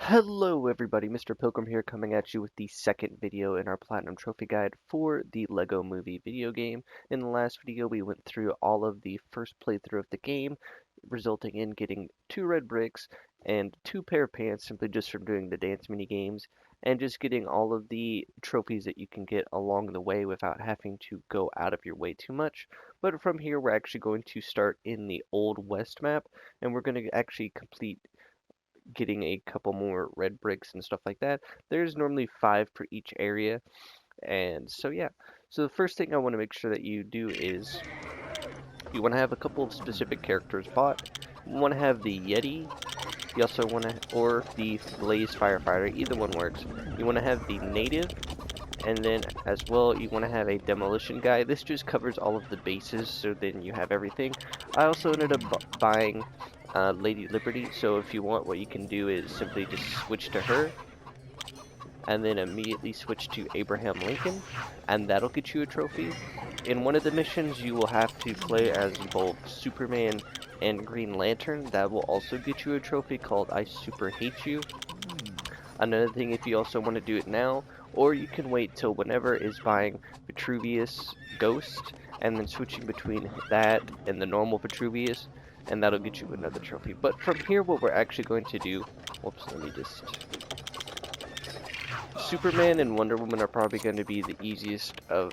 Hello everybody, Mr. Pilgrim here coming at you with the second video in our Platinum Trophy Guide for the LEGO Movie video game. In the last video we went through all of the first playthrough of the game, resulting in getting 2 red bricks and 2 pair of pants simply just from doing the dance mini games, and just getting all of the trophies that you can get along the way without having to go out of your way too much. But from here we're actually going to start in the Old West map, and we're going to actually complete getting a couple more red bricks and stuff like that. There's normally 5 for each area, and so yeah. So the first thing I want to make sure that you do is you want to have a couple of specific characters bought. You want to have the Yeti. You also want to, or the Blaze Firefighter. Either one works. You want to have the Native, and then as well you want to have a Demolition Guy. This just covers all of the bases, so then you have everything. I also ended up buying Lady Liberty, so if you want, what you can do is simply just switch to her and then immediately switch to Abraham Lincoln, and that'll get you a trophy. In one of the missions you will have to play as both Superman and Green Lantern. That will also get you a trophy called I Super Hate You. Another thing, if you also want to do it now, or you can wait till whenever, is buying Vitruvius Ghost and then switching between that and the normal Vitruvius, and that'll get you another trophy. But from here, what we're actually going to do, whoops, let me just, Superman and Wonder Woman are probably going to be the easiest of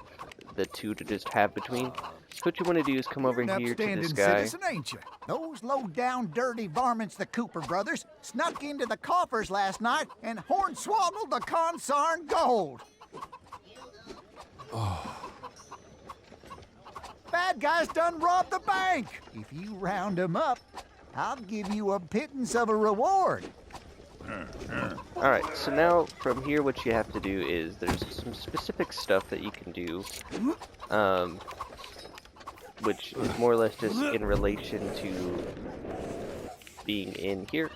the two to just have between. So what you want to do is come over here to this guy. Citizen, ain't you? Those low-down, dirty varmints, the Cooper brothers, snuck into the coffers last night and hornswoggled the consarn gold. Bad guys done robbed the bank. If you round them up, I'll give you a pittance of a reward. Alright, so now from here what you have to do is there's some specific stuff that you can do, which is more or less just in relation to being in here.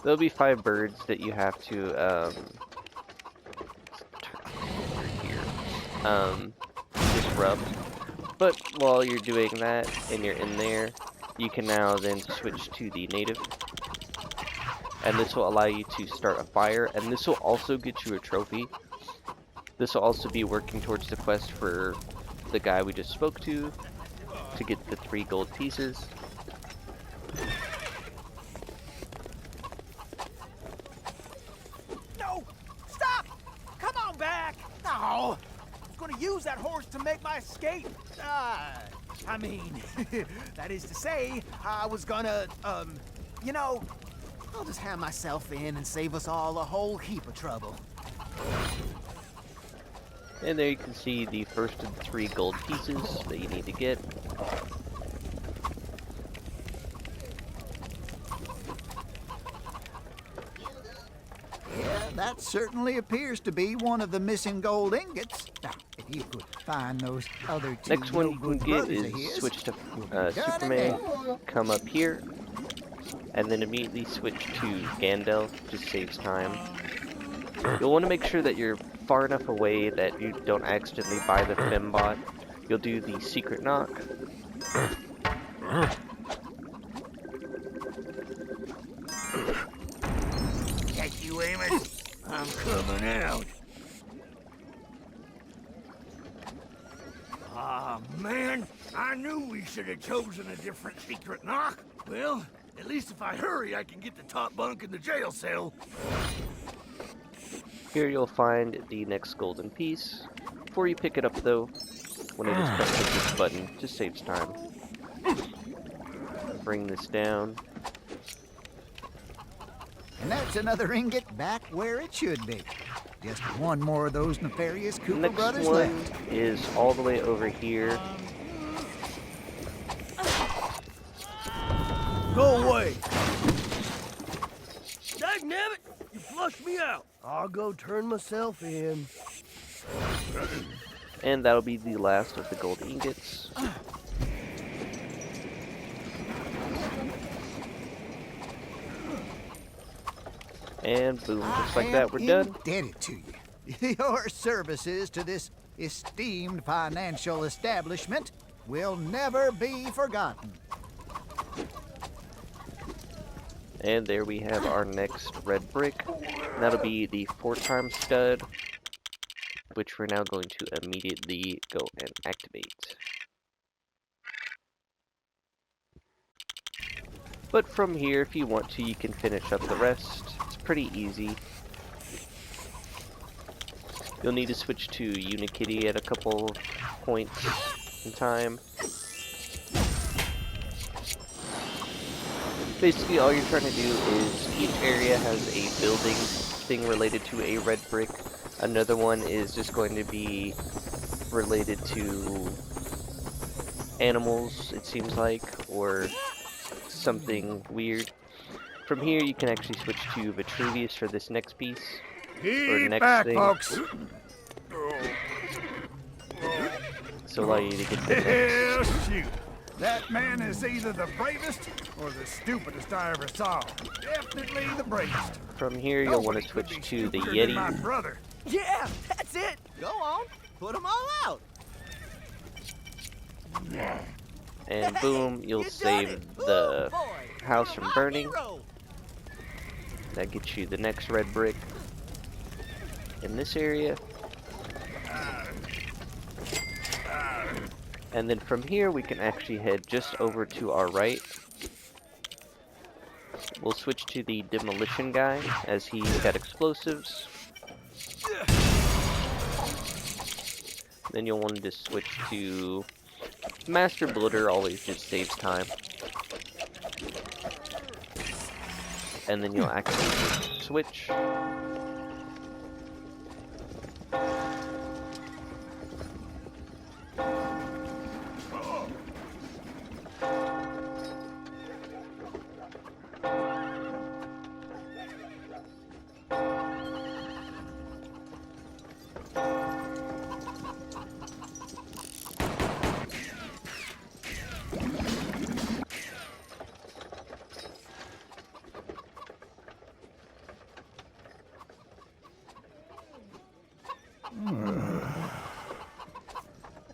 There'll be 5 birds that you have to disrupt. But while you're doing that and you're in there, you can now then switch to the native. And this will allow you to start a fire, and this will also get you a trophy. This will also be working towards the quest for the guy we just spoke to get the 3 gold pieces. No! Stop! Come on back! No! I was gonna use that horse to make my escape. I mean, that is to say, I was gonna, you know, I'll just hand myself in and save us all a whole heap of trouble. And there you can see the first of the 3 gold pieces that you need to get. Yeah, that certainly appears to be one of the missing gold ingots. Now, if you could find those other 2 Next one you can get is switch to Superman, come up here, and then immediately switch to Gandalf, just saves time. You'll want to make sure that you're far enough away that you don't accidentally buy the fembot. You'll do the secret knock. Catch you, Amos. I'm coming out. Ah, man. I knew we should have chosen a different secret knock. Well, at least if I hurry, I can get the top bunk in the jail cell. Here you'll find the next golden piece. Before you pick it up though, when I just press this button, just saves time. Bring this down. And that's another ingot back where it should be. Just one more of those nefarious Cooper Next brothers one left. is all the way over here. Go away. Dagnabbit, you flushed me out. I'll go turn myself in. And that'll be the last of the gold ingots. And boom, just like that, we're done. Indebted to you. Your services to this esteemed financial establishment will never be forgotten. And there we have our next red brick. That'll be the 4-time stud, which we're now going to immediately go and activate. But from here, if you want to, you can finish up the rest. It's pretty easy. You'll need to switch to Unikitty at a couple points in time. Basically, all you're trying to do is each area has a building thing related to a red brick. Another one is just going to be related to animals, it seems like, or something weird. From here, you can actually switch to Vitruvius for this next piece. Keep next back, thing. folks. So allow you to get the Hell, next. shoot. That man is either the bravest or the stupidest I ever saw. Definitely the bravest. From here, you'll want to switch to the Yeti. My brother. Yeah, that's it. Go on, put them all out. And boom, you'll You done save it. the Ooh, boy, house you're from my burning. hero. That gets you the next red brick in this area. And then from here, we can actually head just over to our right. We'll switch to the demolition guy, as he's got explosives. Then you'll want to switch to Master Builder, always just saves time. And then you'll activate the switch.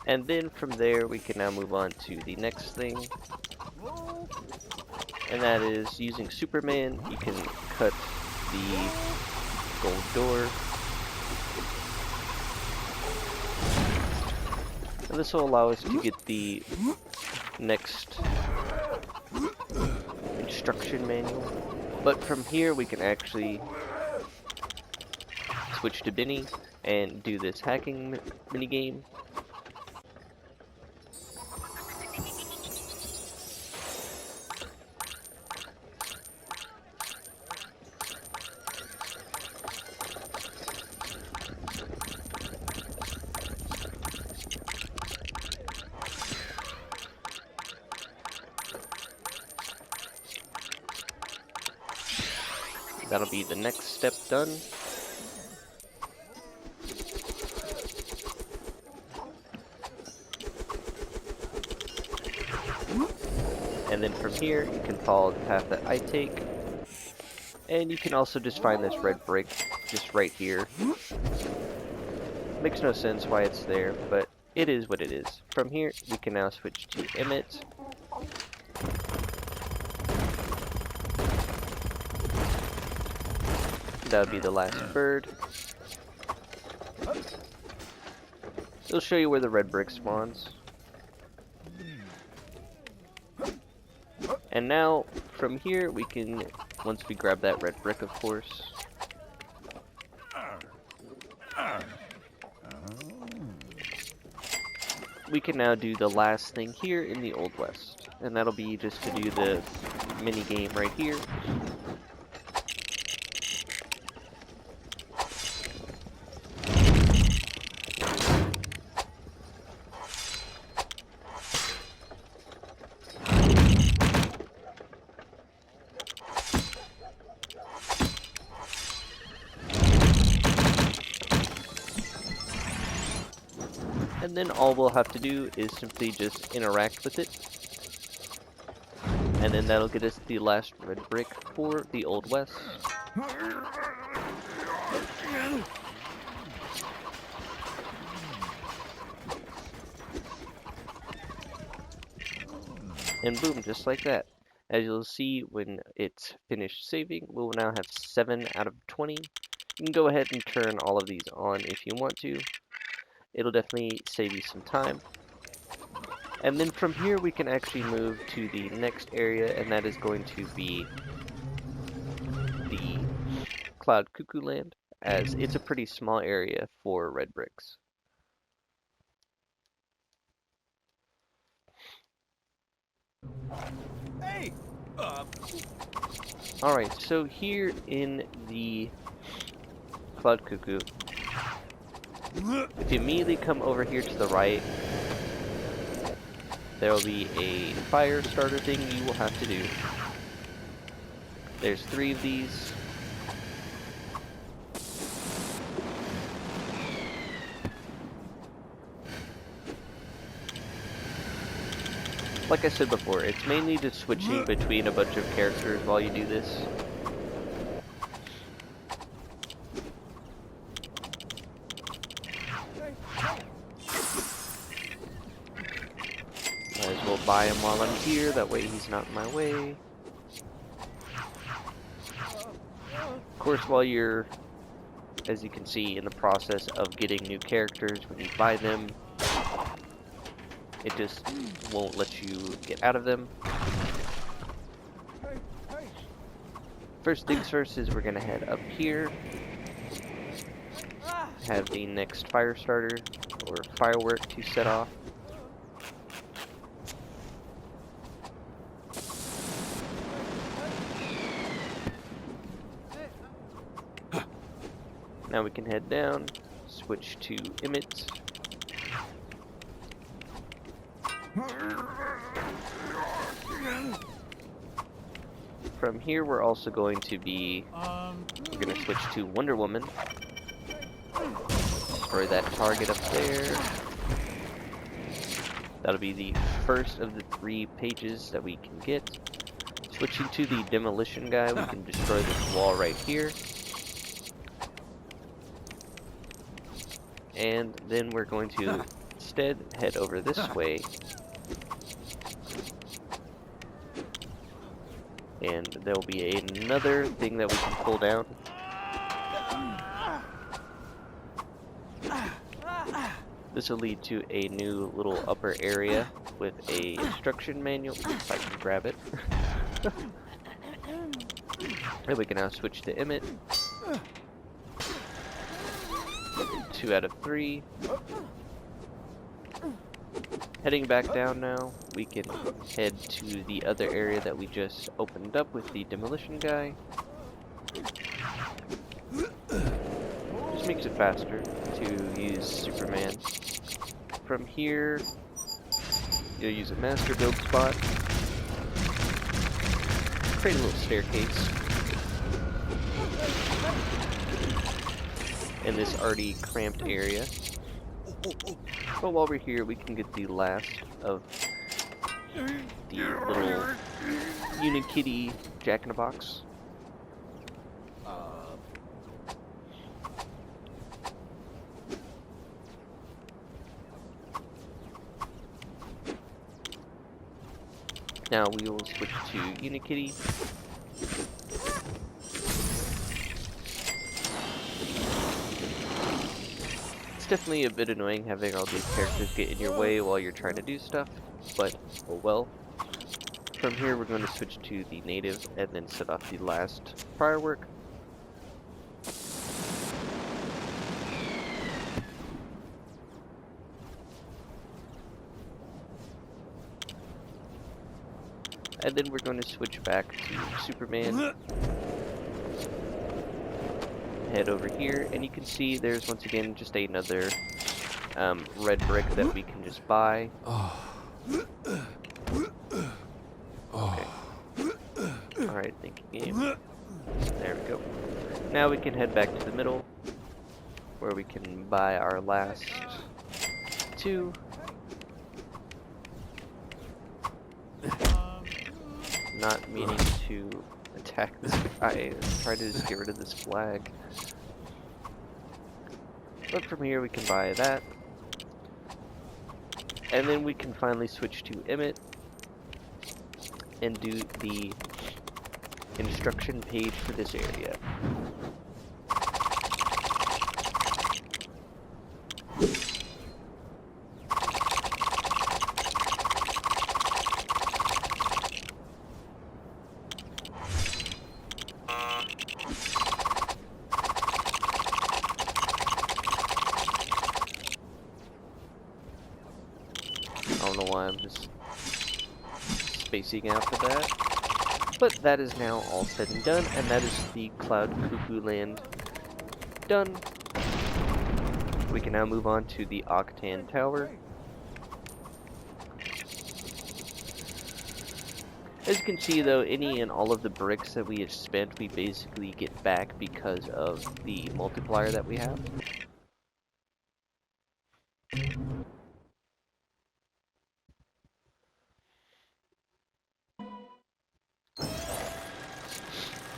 And then from there, we can now move on to the next thing. And that is using Superman, you can cut the gold door. And this will allow us to get the next instruction manual. But from here, we can actually switch to Benny and do this hacking minigame. That'll be the next step done. And then from here, you can follow the path that I take. And you can also just find this red brick just right here. Makes no sense why it's there, but it is what it is. From here, we can now switch to Emmett. That would be the last bird. It'll show you where the red brick spawns. And now, from here, we can, once we grab that red brick, of course, we can now do the last thing here in the Old West. And that'll be just to do the mini game right here. And then all we'll have to do is simply just interact with it. And then that'll get us the last red brick for the Old West. And boom, just like that. As you'll see when it's finished saving, we'll now have 7 out of 20. You can go ahead and turn all of these on if you want to. It'll definitely save you some time. And then from here we can actually move to the next area, and that is going to be the Cloud Cuckoo Land, as it's a pretty small area for red bricks. Hey! Alright, so here in the Cloud Cuckoo, if you immediately come over here to the right, there will be a fire starter thing you will have to do. There's 3 of these. Like I said before, it's mainly just switching between a bunch of characters while you do this. Might as well buy him while I'm here, that way he's not in my way. Of course, while you're, as you can see, in the process of getting new characters, when you buy them, it just won't let you get out of them. First things first is we're going to head up here, have the next fire starter or firework to set off. Now we can head down, switch to Emmett. From here we're also going to be, we're going to switch to Wonder Woman. Destroy that target up there. That'll be the first of the 3 pages that we can get. Switching to the demolition guy, we can destroy this wall right here. And then we're going to instead head over this way. And there will be another thing that we can pull down. This will lead to a new little upper area with a instruction manual, if I can grab it. And we can now switch to Emmett. 2 out of 3. Heading back down now, we can head to the other area that we just opened up with the demolition guy. Just makes it faster to use Superman. From here, you'll use a master build spot. Create a little staircase. In this already cramped area. But while we're here, we can get the last of the little Unikitty Jack-in-a-Box. Now we will switch to Unikitty. Definitely a bit annoying having all these characters get in your way while you're trying to do stuff, but oh well. From here we're going to switch to the native and then set off the last firework. And then we're going to switch back to Superman. Head over here, and you can see there's once again just another red brick that we can just buy. Okay. Alright, thank you, game. There we go. Now we can head back to the middle, where we can buy our last 2. Not meaning to attack this guy, try to just get rid of this flag. But from here we can buy that. And then we can finally switch to Emmett. and do the instruction page for this area. I don't know why I'm just spacing out for that. But that is now all said and done, and that is the Cloud Cuckoo Land done. We can now move on to the Octane Tower. As you can see though, any and all of the bricks that we have spent, we basically get back because of the multiplier that we have.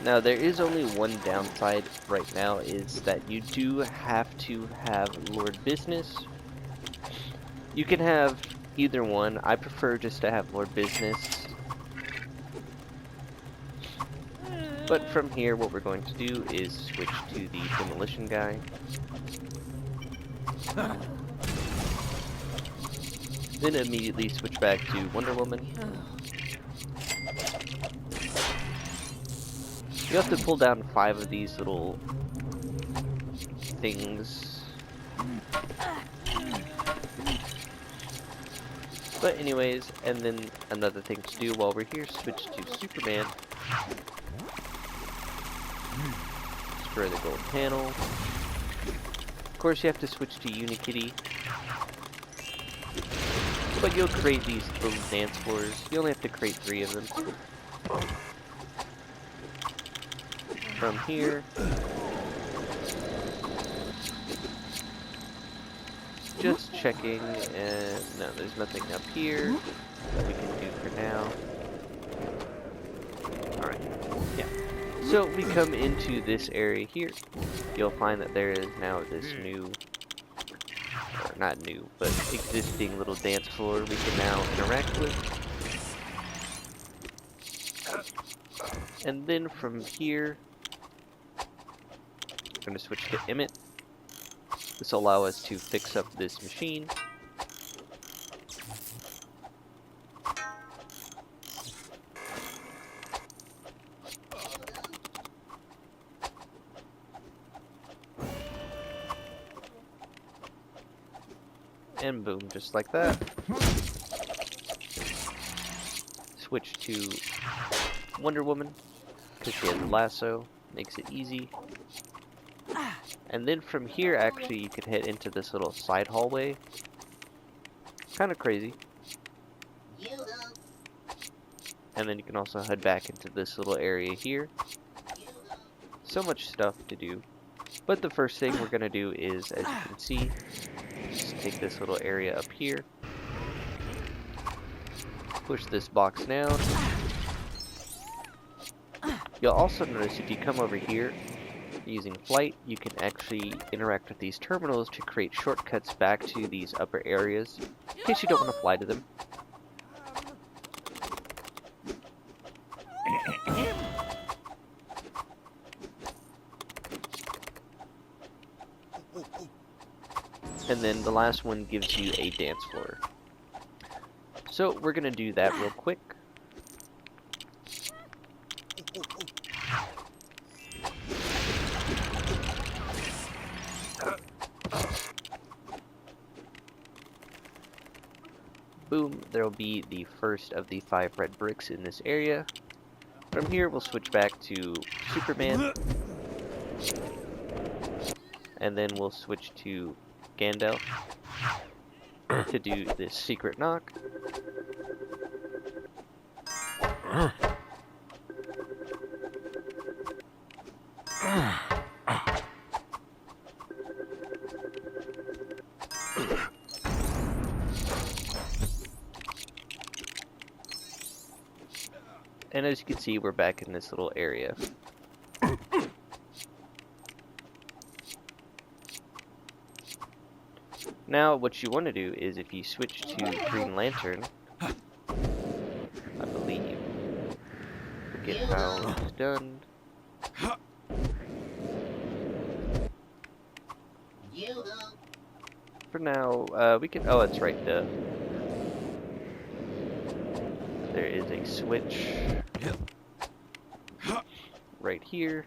Now there is only one downside right now, is that you do have to have Lord Business. You can have either one. I prefer just to have Lord Business. But from here what we're going to do is switch to the demolition guy. Then immediately switch back to Wonder Woman. You have to pull down 5 of these little things. But anyways, and then another thing to do while we're here, switch to Superman. Destroy the gold panel. Of course you have to switch to Unikitty. But you'll create these little dance floors. You only have to create 3 of them. From here, just checking, and no, there's nothing up here that we can do for now. Alright, yeah. So we come into this area here. You'll find that there is now this new, or not new, but existing little dance floor we can now interact with. And then from here, I'm going to switch to Emmett. This will allow us to fix up this machine. And boom, just like that. Switch to Wonder Woman, because she has a lasso, makes it easy. And then from here, actually, you could head into this little side hallway. Kind of crazy. And then you can also head back into this little area here. So much stuff to do. But the first thing we're going to do is, as you can see, just take this little area up here. Push this box down. You'll also notice if you come over here, using flight, you can actually interact with these terminals to create shortcuts back to these upper areas, in case you don't want to fly to them. And then the last one gives you a dance floor. So we're going to do that real quick. Boom, there will be the first of the 5 red bricks in this area. From here, we'll switch back to Superman. And then we'll switch to Gandalf to do this secret knock. And as you can see, we're back in this little area. Now, what you want to do is if you switch to Green Lantern, I believe, get how it's done. For now, we can, oh, that's right, there is a switch right here.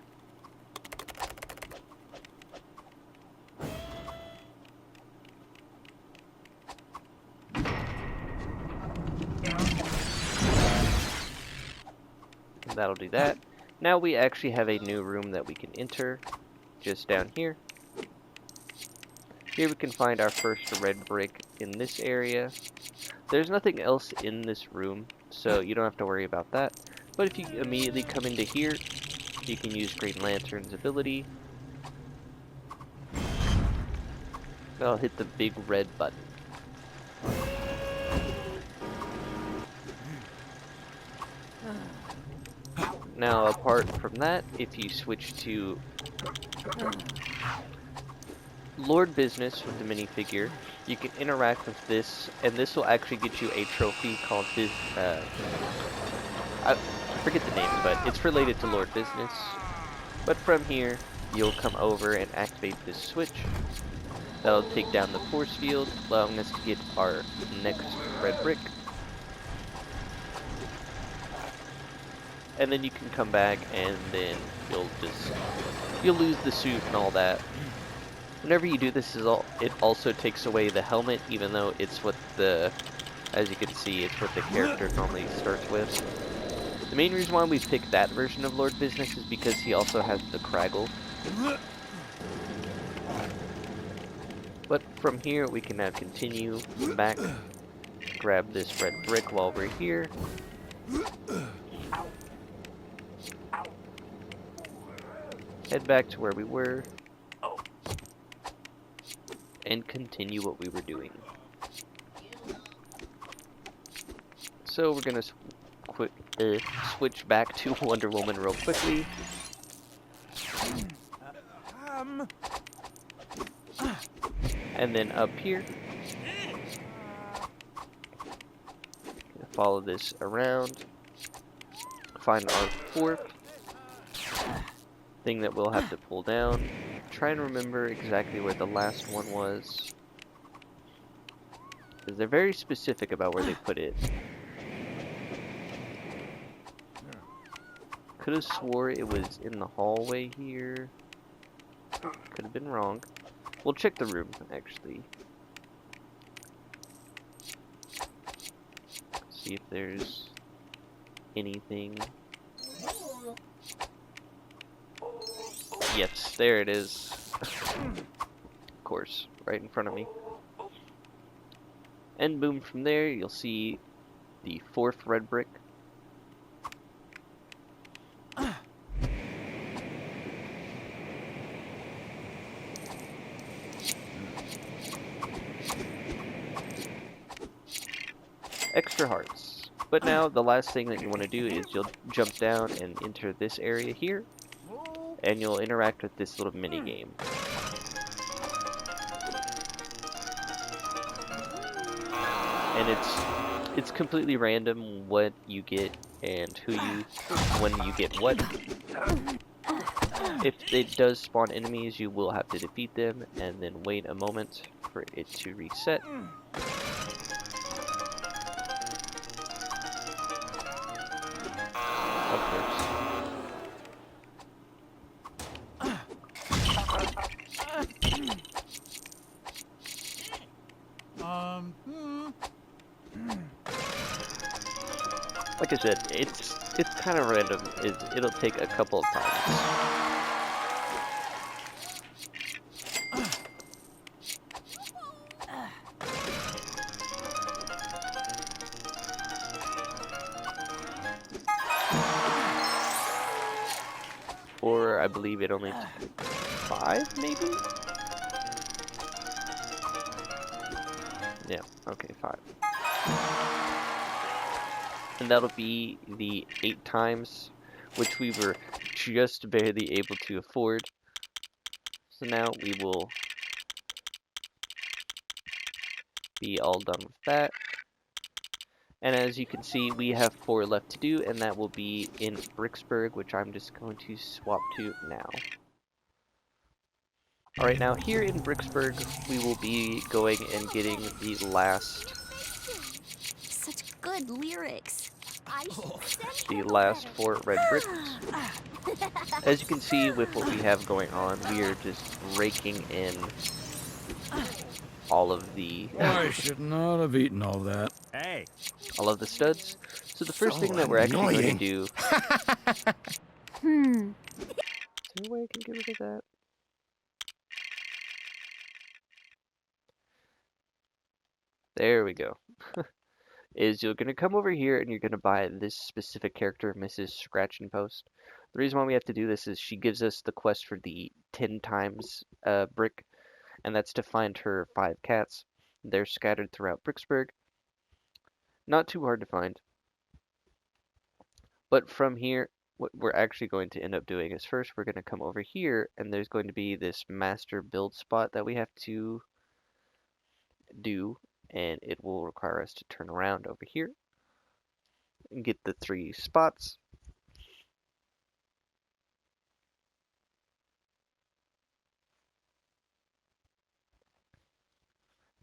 That'll do that. Now we actually have a new room that we can enter, just down here. Here we can find our first red brick in this area. There's nothing else in this room, so you don't have to worry about that. But if you immediately come into here, you can use Green Lantern's ability. I'll hit the big red button. Now, apart from that, if you switch to Lord Business with the minifigure, you can interact with this, and this will actually get you a trophy called I forget the name, but it's related to Lord Business. But from here, you'll come over and activate this switch. That'll take down the force field, allowing us to get our next red brick. And then you can come back, and then you'll lose the suit and all that. Whenever you do this, it also takes away the helmet, even though it's what as you can see, it's what the character normally starts with. The main reason why we picked that version of Lord Business is because he also has the Craggle. But from here, we can now continue back, grab this red brick while we're here. Head back to where we were, and continue what we were doing. So we're gonna switch back to Wonder Woman real quickly. And then up here, follow this around, find our fourth thing that we'll have to pull down. Try and remember exactly where the last one was, because they're very specific about where they put it. Could have swore it was in the hallway here. Could have been wrong. We'll check the room, actually. See if there's anything. Yes, there it is. Of course, right in front of me. And boom, from there you'll see the fourth red brick. Extra hearts. But now the last thing that you want to do is you'll jump down and enter this area here, and you'll interact with this little mini game. And it's completely random what you get and when you get what. If it does spawn enemies, you will have to defeat them and then wait a moment for it to reset. Of course. Like I said, it's kind of random. It'll take a couple of times. Or I believe it only took 5, maybe? Yeah, okay, 5. And that'll be the 8 times, which we were just barely able to afford. So now we will be all done with that. And as you can see, we have 4 left to do, and that will be in Bricksburg, which I'm just going to swap to now. Alright, now here in Bricksburg, we will be going and getting the last... Such good lyrics. the last 4 red bricks. As you can see with what we have going on, we are just raking in all of the... I should not have eaten all that. Hey. all of the studs. So the first thing that we're actually going to do... Is there a way I can get rid of that? There we go. Is you're going to come over here and you're going to buy this specific character, Mrs. Scratch and Post. The reason why we have to do this is she gives us the quest for the 10 times brick, and that's to find her 5 cats. They're scattered throughout Bricksburg. Not too hard to find. But from here, what we're actually going to end up doing is first we're going to come over here, and there's going to be this master build spot that we have to do, and it will require us to turn around over here and get the 3 spots.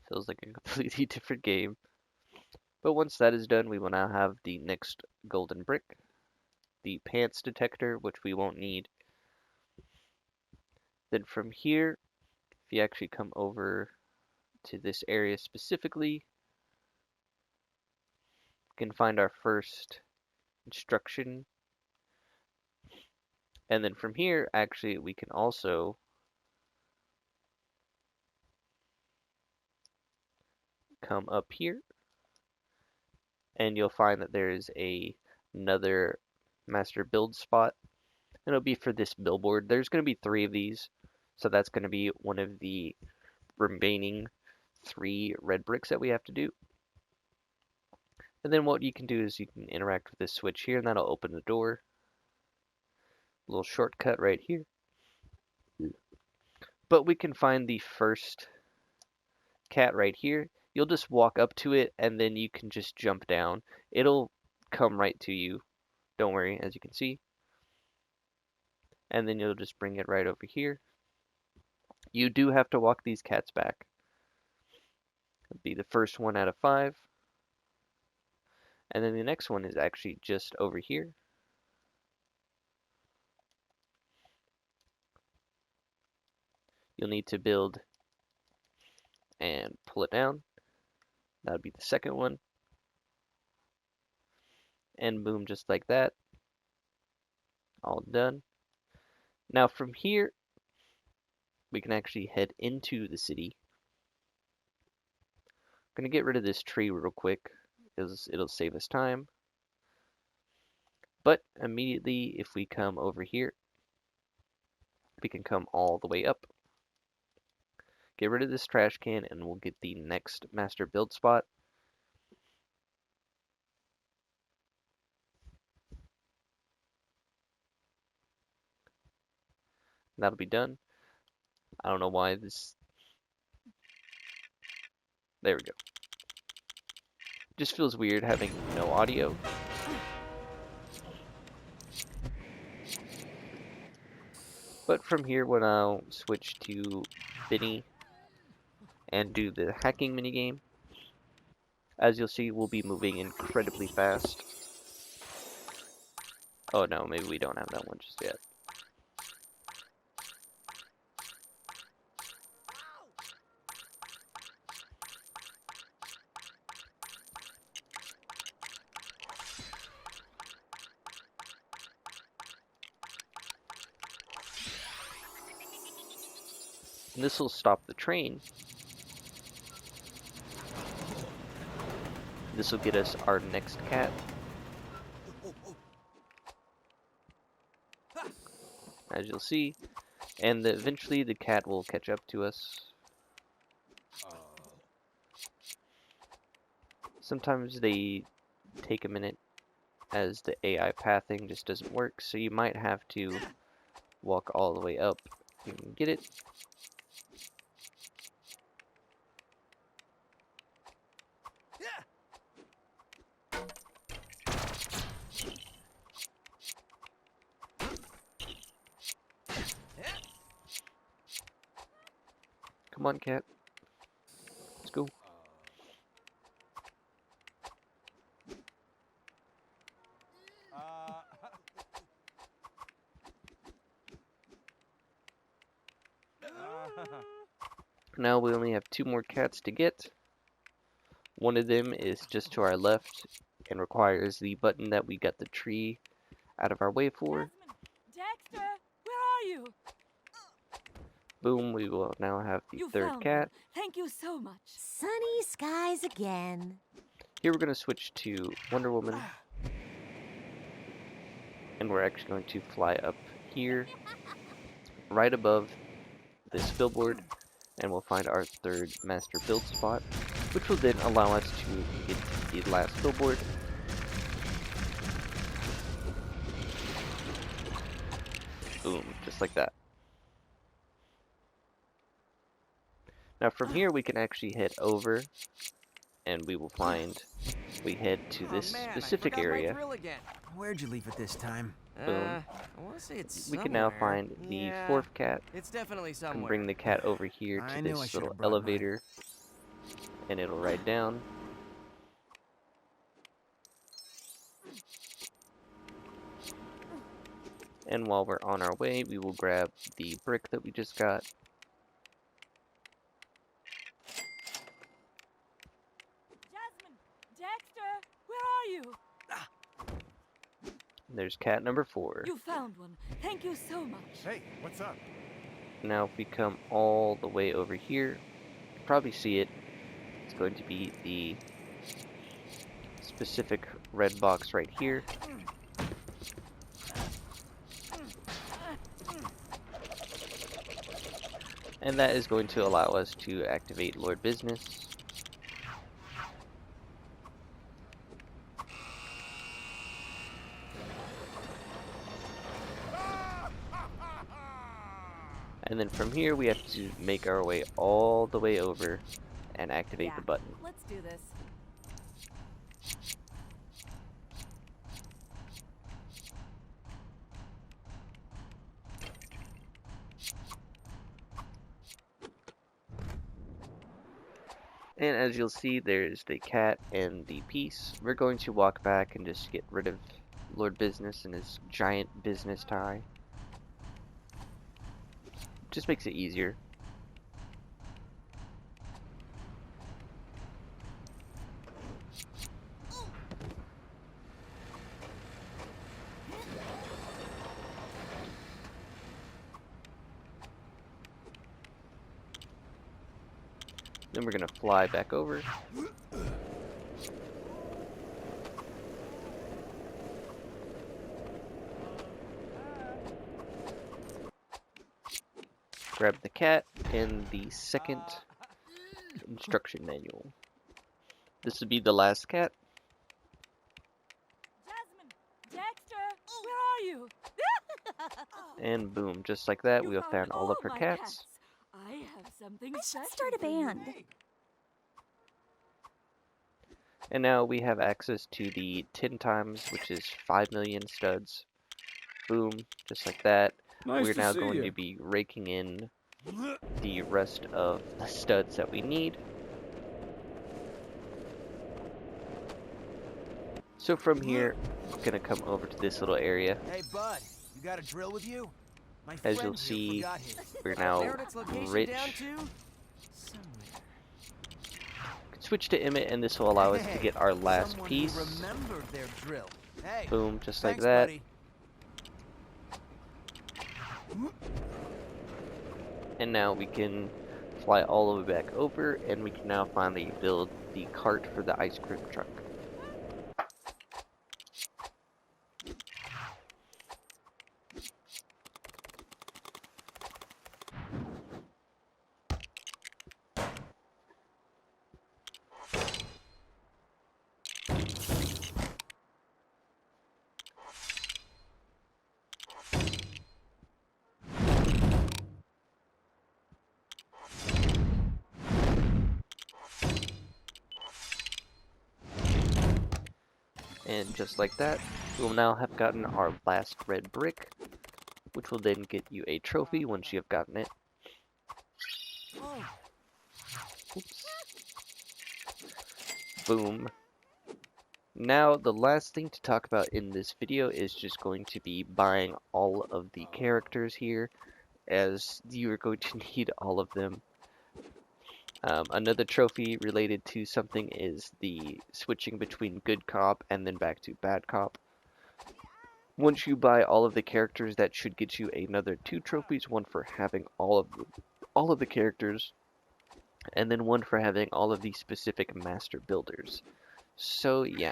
Feels like a completely different game. But once that is done, we will now have the next golden brick, the pants detector, which we won't need. Then from here, if you actually come over to this area specifically, you can find our first instruction. And then from here, actually, we can also come up here, and you'll find that there is another master build spot, and it'll be for this billboard. There's going to be 3 of these, so that's going to be one of the remaining 3 red bricks that we have to do. And then what you can do is you can interact with this switch here, and that'll open the door. A little shortcut right here. But we can find the first cat right here. You'll just walk up to it, and then you can just jump down. It'll come right to you. Don't worry, as you can see. And then you'll just bring it right over here. You do have to walk these cats back. It'll be the first one out of 5. And then the next one is actually just over here. You'll need to build and pull it down. That'll be the second one. And boom, just like that. All done. Now from here, we can actually head into the city. I'm going to get rid of this tree real quick, because it'll save us time. But immediately, if we come over here, we can come all the way up. Get rid of this trash can, and we'll get the next master build spot. That'll be done. I don't know why this... There we go. Just feels weird having no audio. But from here, we'll now switch to Benny and do the hacking minigame. As you'll see, we'll be moving incredibly fast. Oh no, maybe we don't have that one just yet. And this will stop the train. This will get us our next cat. As you'll see. And eventually the cat will catch up to us. Sometimes they take a minute as the AI pathing just doesn't work, so you might have to walk all the way up. You can get it. Come on, cat. Let's go. Now we only have 2 more cats to get. One of them is just to our left and requires the button that we got the tree out of our way for. Dexter, where are you? Boom, we will now have the You third found cat. one. Thank you so much. Sunny skies again. Here we're going to switch to Wonder Woman. And we're actually going to fly up here, right above this billboard, and we'll find our third master build spot, which will then allow us to get to the last billboard. Boom, just like that. Now from here we can actually head over, and we will find we head to this specific area. Where'd you leave it this time? Boom. I want to say it's We can now somewhere. find the Yeah, 4th cat It's definitely and somewhere. bring the cat over here I to knew I this should've little brought mine. elevator, and it'll ride down. And while we're on our way, we will grab the brick that we just got. Jasmine, Dexter, where are you? There's cat number 4. You found one. Thank you so much. Hey, what's up? Now if we come all the way over here, you can probably see it. It's going to be the specific red box right here. And that is going to allow us to activate Lord Business. And then from here we have to make our way all the way over and activate the button. Let's do this. And as you'll see, there's the cat and the piece. We're going to walk back and just get rid of Lord Business and his giant business tie. Just makes it easier. Then we're gonna fly back over. Grab the cat and the second instruction manual. This would be the last cat. Jasmine, Dexter, where are you? And boom, just like that, You we have found all of her my cats. I have something I should special start a for you. band. And now we have access to the 10 times, which is 5 million studs. Boom, just like that. Nice We're to now see going you. to be raking in the rest of the studs that we need. So from here, I'm gonna come over to this little area. Hey, bud, you got a drill with you? My As friend you'll here see, forgot his. we're now Meredith's location rich. down to? Somewhere. Switch to Emmett, and this will allow us to Hey, get our last someone piece. Who remembered their drill. Hey, Boom, just like thanks, that. buddy. And now we can fly all the way back over, and we can now finally build the cart for the ice cream truck. And just like that, we will now have gotten our last red brick, which will then get you a trophy once you have gotten it. Oh, Boom. Now, the last thing to talk about in this video is just going to be buying all of the characters here, as you are going to need all of them. Another trophy related to something is the switching between good cop and then back to bad cop. Once you buy all of the characters, that should get you another 2 trophies, one for having all of the characters, and then one for having all of the specific master builders. So yeah,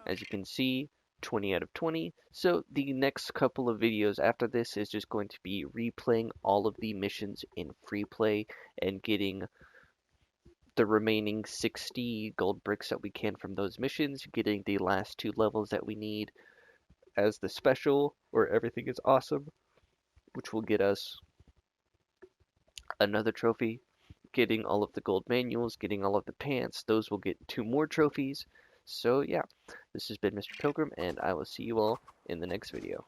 as you can see, 20 out of 20. So the next couple of videos after this is just going to be replaying all of the missions in free play and getting the remaining 60 gold bricks that we can from those missions, getting the last 2 levels that we need as the special, or everything is awesome, which will get us another trophy, getting all of the gold manuals, getting all of the pants. Those will get 2 more trophies. So yeah, this has been Mr. Pilgrim, and I will see you all in the next video.